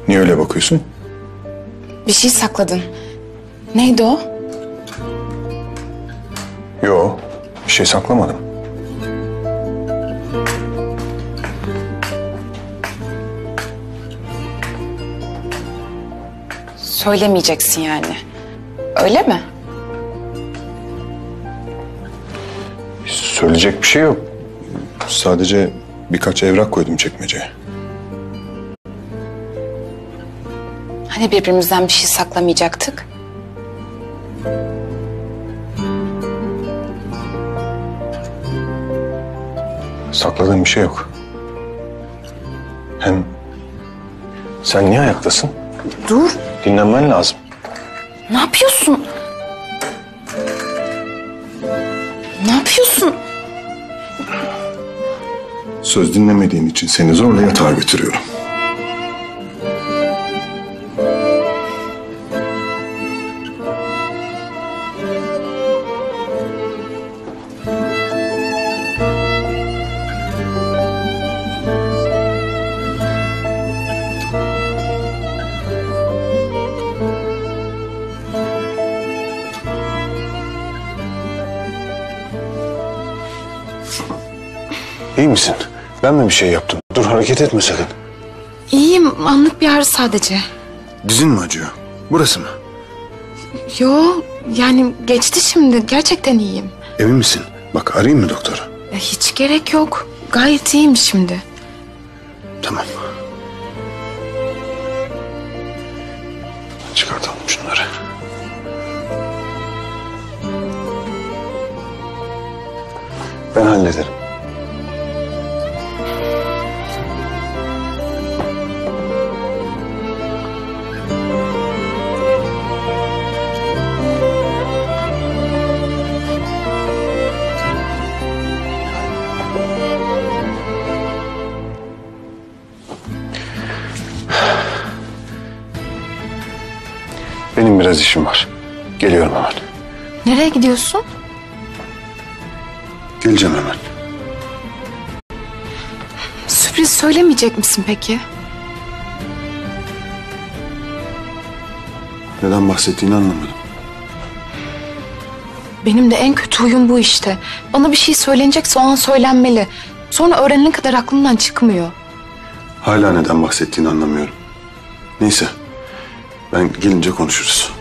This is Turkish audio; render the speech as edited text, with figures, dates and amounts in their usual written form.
Niye öyle bakıyorsun? Bir şey sakladın. Neydi o? Yo, bir şey saklamadım. Söylemeyeceksin yani. Öyle mi? Söyleyecek bir şey yok. Sadece birkaç evrak koydum çekmeceye. Hani birbirimizden bir şey saklamayacaktık? Sakladığım bir şey yok. Hem sen niye ayaktasın? Dur. Dinlenmen lazım. Ne yapıyorsun? Ne yapıyorsun? Söz dinlemediğin için seni zorla yatağa götürüyorum. İyi misin? Ben mi bir şey yaptım? Dur, hareket etme sakın. İyiyim. Anlık bir ağrı sadece. Dizin mi acıyor? Burası mı? Yo, yani geçti şimdi. Gerçekten iyiyim. Emin misin? Bak, arayayım mı doktoru? Hiç gerek yok. Gayet iyiyim şimdi. Tamam. Çıkartalım şunları. Ben hallederim. Benim biraz işim var. Geliyorum hemen. Nereye gidiyorsun? Geleceğim hemen. Sürpriz söylemeyecek misin peki? Neden bahsettiğini anlamadım. Benim de en kötü huyum bu işte. Bana bir şey söylenecekse o an söylenmeli. Sonra öğrenene kadar aklımdan çıkmıyor. Hala neden bahsettiğini anlamıyorum. Neyse, ben gelince konuşuruz.